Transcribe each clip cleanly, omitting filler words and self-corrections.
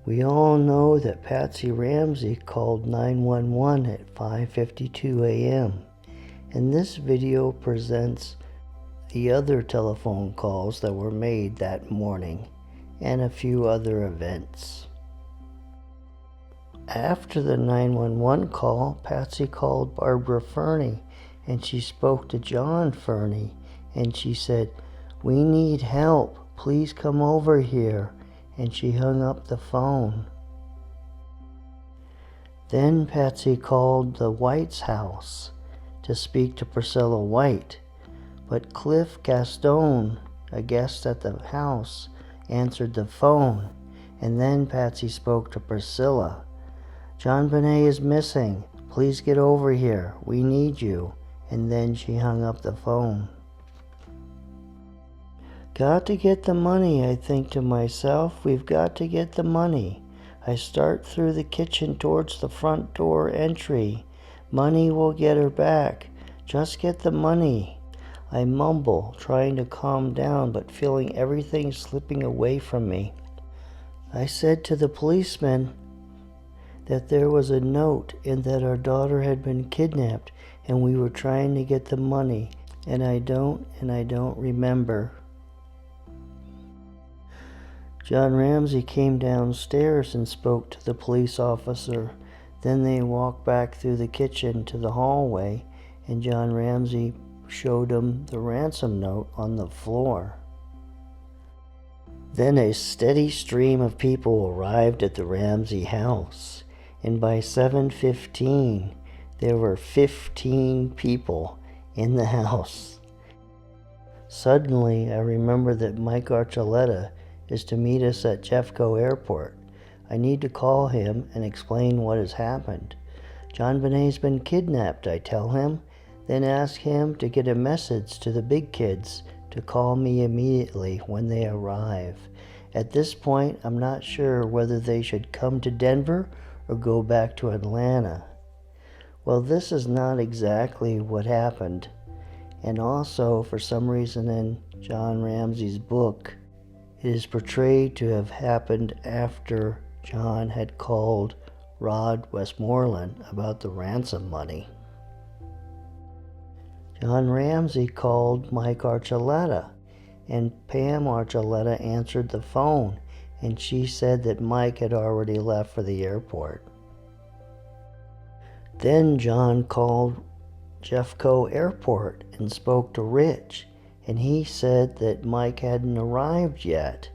We all know that Patsy Ramsey called 911 at 5:52 a.m. and this video presents the other telephone calls that were made that morning and a few other events. After the 911 call, Patsy called Barbara Fernie and she spoke to John Fernie and she said, "We need help. Please come over here." And she hung up the phone. Then Patsy called the White's house to speak to Priscilla White, but Cliff Gaston, a guest at the house, answered the phone, and then Patsy spoke to Priscilla. "JonBenet is missing. Please get over here. We need you." And then she hung up the phone. Got to get the money, I think to myself. We've got to get the money. I start through the kitchen towards the front door entry. Money will get her back. Just get the money. I mumble, trying to calm down, but feeling everything slipping away from me. I said to the policeman that there was a note and that our daughter had been kidnapped and we were trying to get the money, and I don't remember. John Ramsey came downstairs and spoke to the police officer. Then they walked back through the kitchen to the hallway, and John Ramsey showed him the ransom note on the floor. Then a steady stream of people arrived at the Ramsey house, and by 7:15 there were 15 people in the house. Suddenly I remember that Mike Archuleta is to meet us at Jeffco Airport. I need to call him and explain what has happened. JonBenet's been kidnapped, I tell him, then ask him to get a message to the big kids to call me immediately when they arrive. At this point, I'm not sure whether they should come to Denver or go back to Atlanta. Well, this is not exactly what happened. And also, for some reason in John Ramsey's book, it is portrayed to have happened after John had called Rod Westmoreland about the ransom money. John Ramsey called Mike Archuleta, and Pam Archuleta answered the phone, and she said that Mike had already left for the airport. Then John called Jeffco Airport and spoke to Rich, and he said that Mike hadn't arrived yet.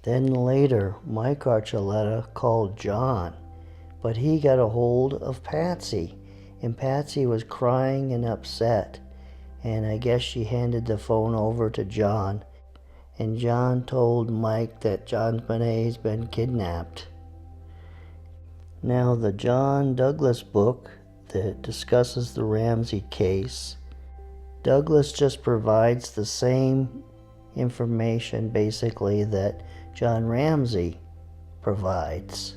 Then later, Mike Archuleta called John, but he got a hold of Patsy, and Patsy was crying and upset, and I guess she handed the phone over to John, and John told Mike that JonBenet's been kidnapped. Now, the John Douglas book that discusses the Ramsey case, Douglas just provides the same information basically that John Ramsey provides.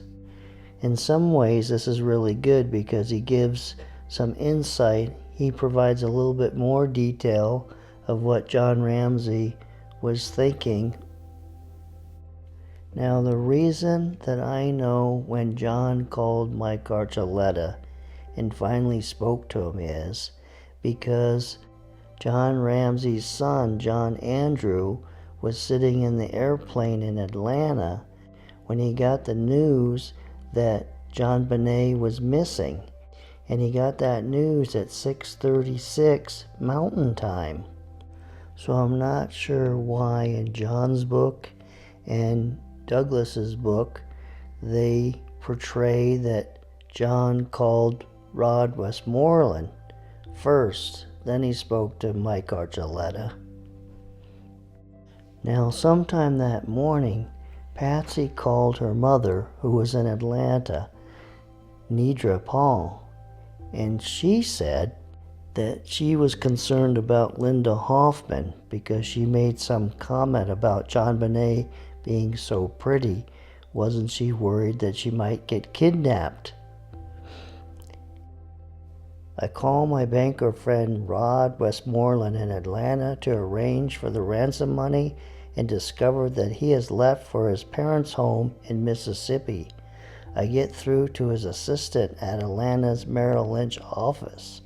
In some ways this is really good because he gives some insight. He provides a little bit more detail of what John Ramsey was thinking. Now, the reason that I know when John called Mike Archuleta and finally spoke to him is because John Ramsey's son, John Andrew, was sitting in the airplane in Atlanta when he got the news that JonBenet was missing. And he got that news at 6:36 Mountain Time. So I'm not sure why in John's book and Douglas's book they portray that John called Rod Westmoreland first. Then he spoke to Mike Archuleta. Now, sometime that morning, Patsy called her mother, who was in Atlanta, Nedra Paul, and she said that she was concerned about Linda Hoffman because she made some comment about JonBenet being so pretty. Wasn't she worried that she might get kidnapped? I call my banker friend Rod Westmoreland in Atlanta to arrange for the ransom money and discover that he has left for his parents' home in Mississippi. I get through to his assistant at Atlanta's Merrill Lynch office.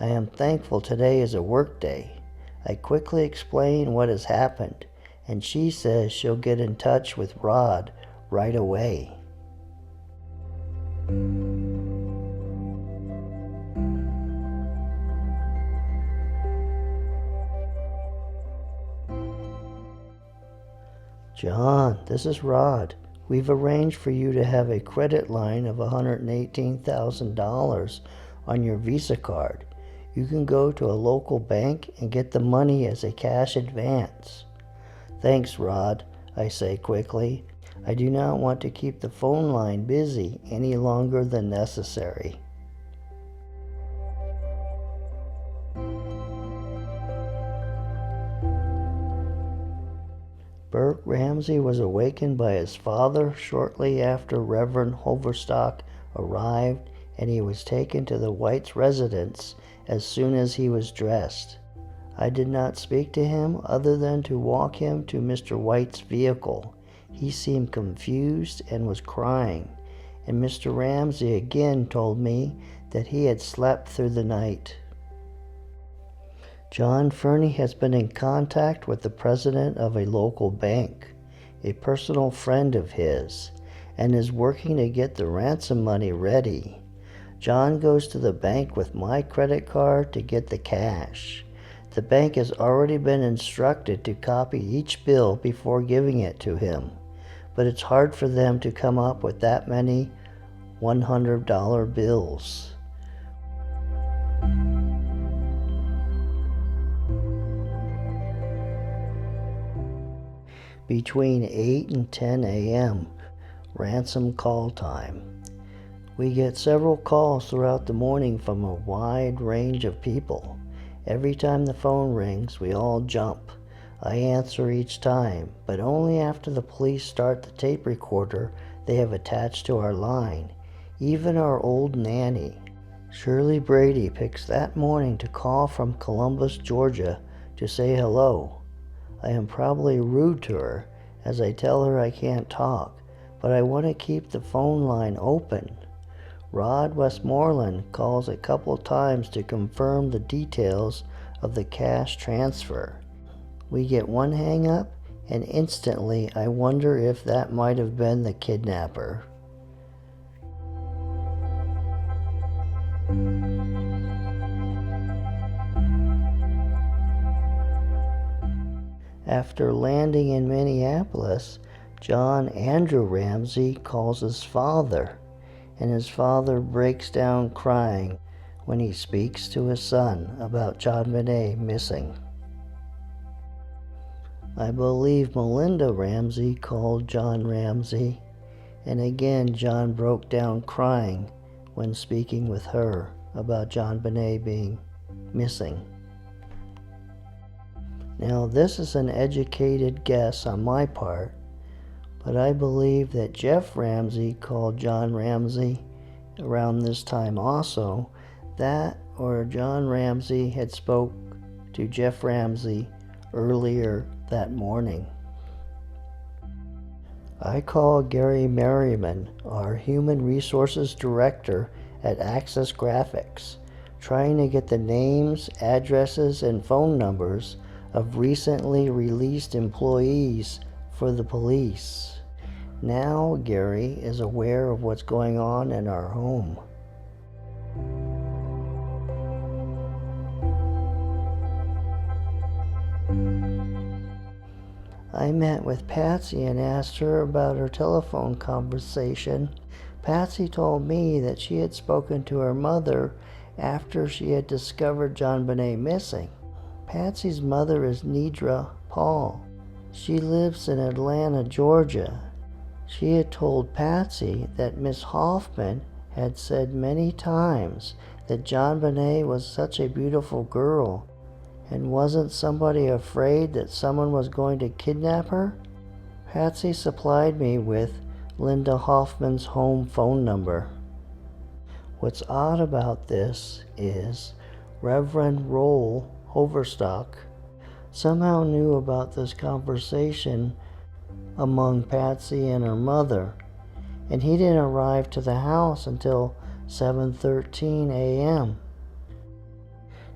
I am thankful today is a work day. I quickly explain what has happened, and she says she'll get in touch with Rod right away. John, this is Rod. We've arranged for you to have a credit line of $118,000 on your Visa card. You can go to a local bank and get the money as a cash advance. Thanks, Rod, I say quickly. I do not want to keep the phone line busy any longer than necessary. Burke Ramsey was awakened by his father shortly after Reverend Hoverstock arrived, and he was taken to the Whites' residence as soon as he was dressed. I did not speak to him other than to walk him to Mr. White's vehicle. He seemed confused and was crying, and Mr. Ramsey again told me that he had slept through the night. John Fernie has been in contact with the president of a local bank, a personal friend of his, and is working to get the ransom money ready. John goes to the bank with my credit card to get the cash. The bank has already been instructed to copy each bill before giving it to him, but it's hard for them to come up with that many $100 bills. Between 8 and 10 a.m., ransom call time. We get several calls throughout the morning from a wide range of people. Every time the phone rings, we all jump. I answer each time, but only after the police start the tape recorder they have attached to our line. Even our old nanny, Shirley Brady, picks that morning to call from Columbus, Georgia, to say hello. I am probably rude to her as I tell her I can't talk, but I want to keep the phone line open. Rod Westmoreland calls a couple times to confirm the details of the cash transfer. We get one hang up, and instantly I wonder if that might have been the kidnapper. After landing in Minneapolis, John Andrew Ramsey calls his father, and his father breaks down crying when he speaks to his son about JonBenet missing. I believe Melinda Ramsey called John Ramsey, and again John broke down crying when speaking with her about JonBenet being missing. Now, this is an educated guess on my part, but I believe that Jeff Ramsey called John Ramsey around this time also, that or John Ramsey had spoke to Jeff Ramsey earlier that morning. I call Gary Merriman, our Human Resources Director at Access Graphics, trying to get the names, addresses, and phone numbers of recently released employees for the police. Now Gary is aware of what's going on in our home. I met with Patsy and asked her about her telephone conversation. Patsy told me that she had spoken to her mother after she had discovered JonBenet missing. Patsy's mother is Nedra Paul. She lives in Atlanta, Georgia. She had told Patsy that Miss Hoffman had said many times that JonBenet was such a beautiful girl, and wasn't somebody afraid that someone was going to kidnap her? Patsy supplied me with Linda Hoffman's home phone number. What's odd about this is Reverend Roll Overstock somehow knew about this conversation among Patsy and her mother, and he didn't arrive to the house until 7:13 a.m.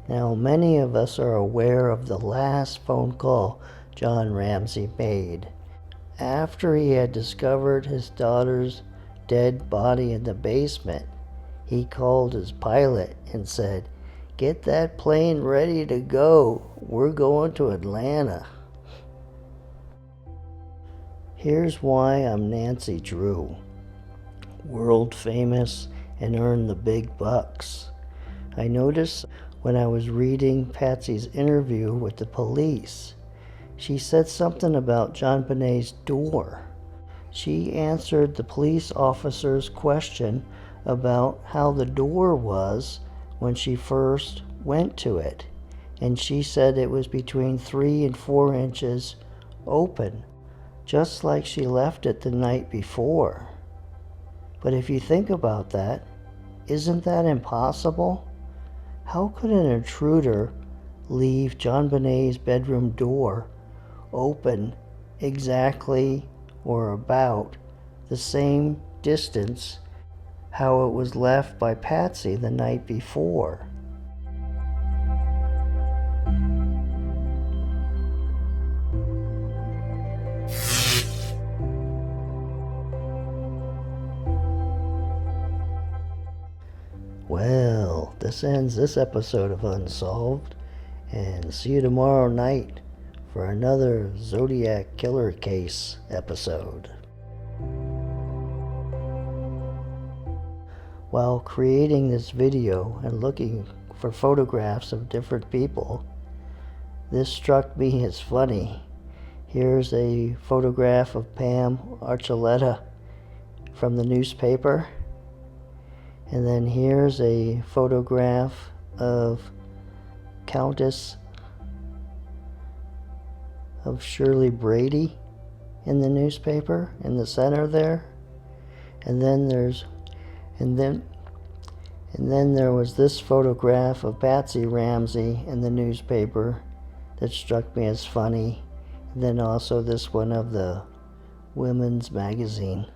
Now, many of us are aware of the last phone call John Ramsey made. After he had discovered his daughter's dead body in the basement, he called his pilot and said, "Get that plane ready to go. We're going to Atlanta." Here's why I'm Nancy Drew, world famous and earn the big bucks. I noticed when I was reading Patsy's interview with the police, she said something about JonBenet's door. She answered the police officer's question about how the door was when she first went to it, and she said it was between 3 and 4 inches open, just like she left it the night before. But if you think about that, isn't that impossible? How could an intruder leave JonBenet's bedroom door open exactly or about the same distance how it was left by Patsy the night before? Well, this ends this episode of Unsolved, and see you tomorrow night for another Zodiac Killer Case episode. While creating this video and looking for photographs of different people, this struck me as funny. Here's a photograph of Pam Archuleta from the newspaper. And then here's a photograph of Countess of Shirley Brady in the newspaper in the center there. And then there was this photograph of Patsy Ramsey in the newspaper that struck me as funny. And then also this one of the women's magazine.